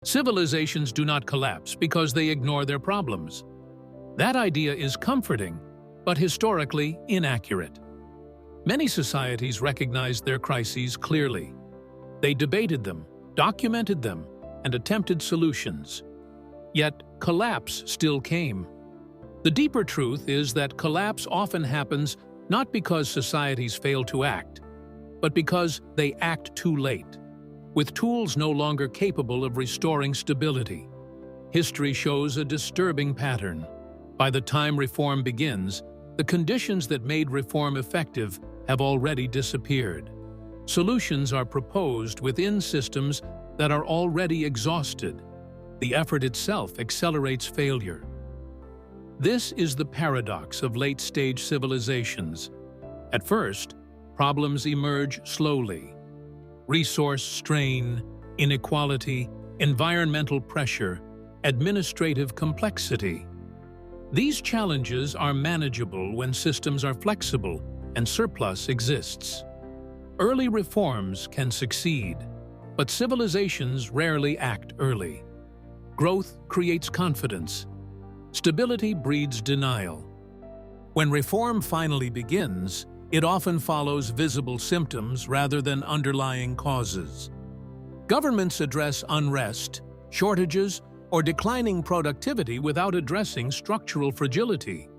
Civilizations do not collapse because they ignore their problems. That idea is comforting, but historically inaccurate. Many societies recognized their crises clearly. They debated them, documented them, and attempted solutions. Yet, collapse still came. The deeper truth is that collapse often happens not because societies fail to act, but because they act too late, with tools no longer capable of restoring stability. History shows a disturbing pattern. By the time reform begins, the conditions that made reform effective have already disappeared. Solutions are proposed within systems that are already exhausted. The effort itself accelerates failure. This is the paradox of late-stage civilizations. At first, problems emerge slowly. Resource strain, inequality, environmental pressure, administrative complexity. These challenges are manageable when systems are flexible and surplus exists. Early reforms can succeed, but civilizations rarely act early. Growth creates confidence. Stability breeds denial. When reform finally begins, it often follows visible symptoms rather than underlying causes. Governments address unrest, shortages, or declining productivity without addressing structural fragility.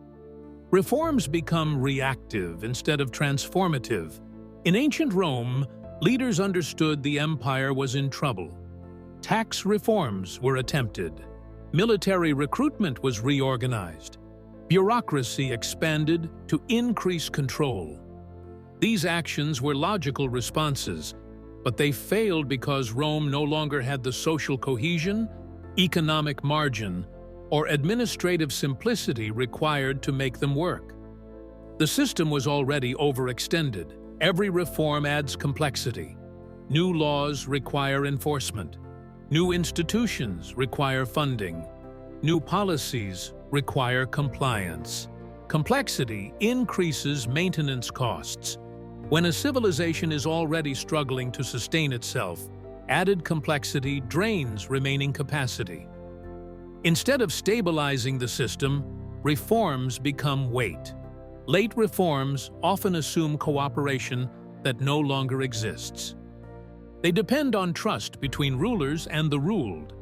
Reforms become reactive instead of transformative. In ancient Rome, leaders understood the empire was in trouble. Tax reforms were attempted. Military recruitment was reorganized. Bureaucracy expanded to increase control. These actions were logical responses, but they failed because Rome no longer had the social cohesion, economic margin, or administrative simplicity required to make them work. The system was already overextended. Every reform adds complexity. New laws require enforcement. New institutions require funding. New policies require compliance. Complexity increases maintenance costs. When a civilization is already struggling to sustain itself, added complexity drains remaining capacity. Instead of stabilizing the system, reforms become weight. Late reforms often assume cooperation that no longer exists. They depend on trust between rulers and the ruled.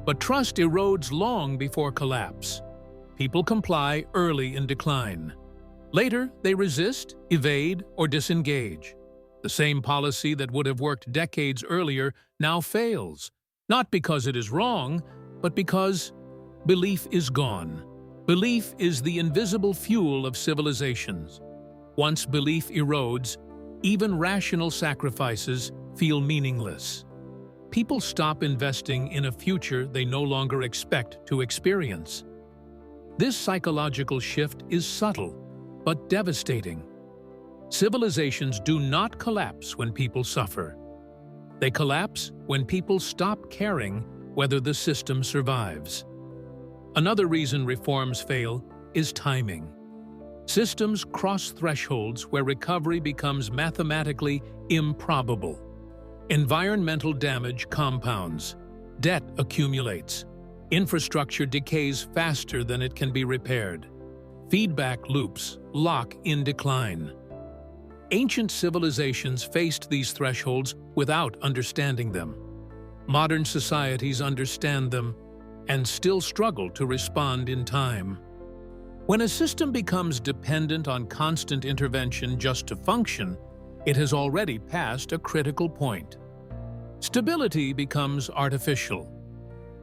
But trust erodes long before collapse. People comply early in decline. Later, they resist, evade, or disengage. The same policy that would have worked decades earlier now fails, not because it is wrong, but because belief is gone. Belief is the invisible fuel of civilizations. Once belief erodes, even rational sacrifices feel meaningless. People stop investing in a future they no longer expect to experience. This psychological shift is subtle, but devastating. Civilizations do not collapse when people suffer. They collapse when people stop caring whether the system survives. Another reason reforms fail is timing. Systems cross thresholds where recovery becomes mathematically improbable. Environmental damage compounds. Debt accumulates. Infrastructure decays faster than it can be repaired. Feedback loops lock in decline. Ancient civilizations faced these thresholds without understanding them. Modern societies understand them and still struggle to respond in time. When a system becomes dependent on constant intervention just to function, it has already passed a critical point. Stability becomes artificial.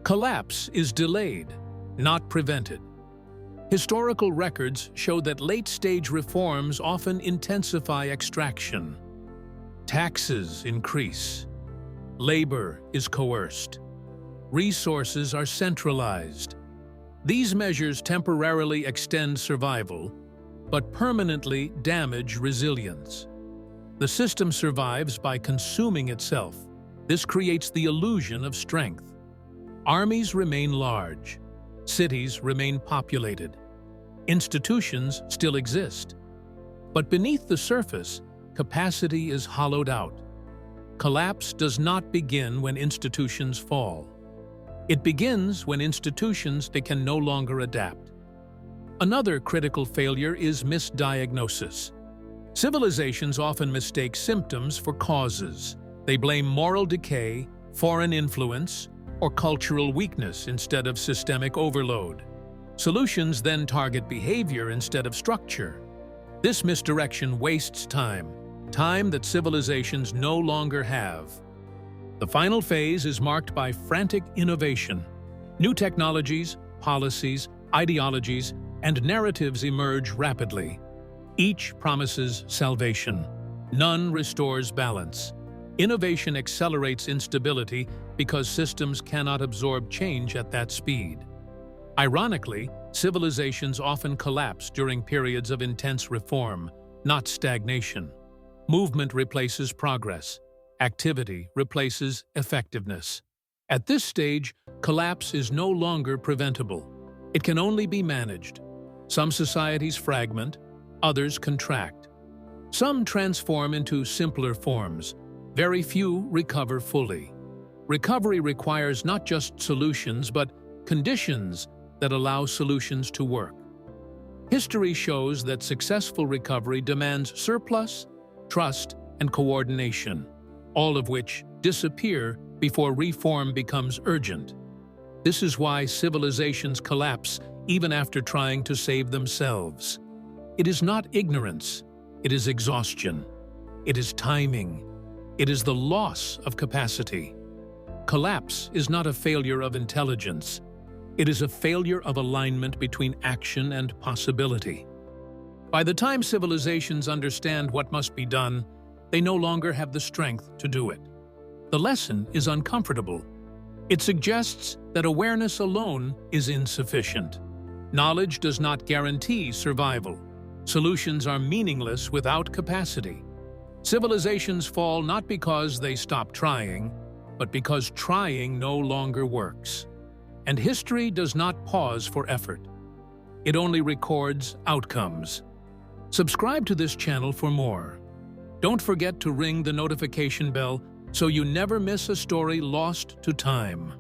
Collapse is delayed, not prevented. Historical records show that late-stage reforms often intensify extraction. Taxes increase. Labor is coerced. Resources are centralized. These measures temporarily extend survival, but permanently damage resilience. The system survives by consuming itself. This creates the illusion of strength. Armies remain large. Cities remain populated. Institutions still exist. But beneath the surface, capacity is hollowed out. Collapse does not begin when institutions fall. It begins when institutions they can no longer adapt. Another critical failure is misdiagnosis. Civilizations often mistake symptoms for causes. They blame moral decay, foreign influence, or cultural weakness instead of systemic overload. Solutions then target behavior instead of structure. This misdirection wastes time that civilizations no longer have. The final phase is marked by frantic innovation. New technologies, policies, ideologies, and narratives emerge rapidly. Each promises salvation. None restores balance. Innovation accelerates instability because systems cannot absorb change at that speed. Ironically, civilizations often collapse during periods of intense reform, not stagnation. Movement replaces progress. Activity replaces effectiveness. At this stage, collapse is no longer preventable. It can only be managed. Some societies fragment, others contract. Some transform into simpler forms. Very few recover fully. Recovery requires not just solutions, but conditions that allow solutions to work. History shows that successful recovery demands surplus, trust, and coordination, all of which disappear before reform becomes urgent. This is why civilizations collapse even after trying to save themselves. It is not ignorance, it is exhaustion. It is timing. It is the loss of capacity. Collapse is not a failure of intelligence. It is a failure of alignment between action and possibility. By the time civilizations understand what must be done, they no longer have the strength to do it. The lesson is uncomfortable. It suggests that awareness alone is insufficient. Knowledge does not guarantee survival. Solutions are meaningless without capacity. Civilizations fall not because they stop trying, but because trying no longer works. And history does not pause for effort. It only records outcomes. Subscribe to this channel for more. Don't forget to ring the notification bell so you never miss a story lost to time.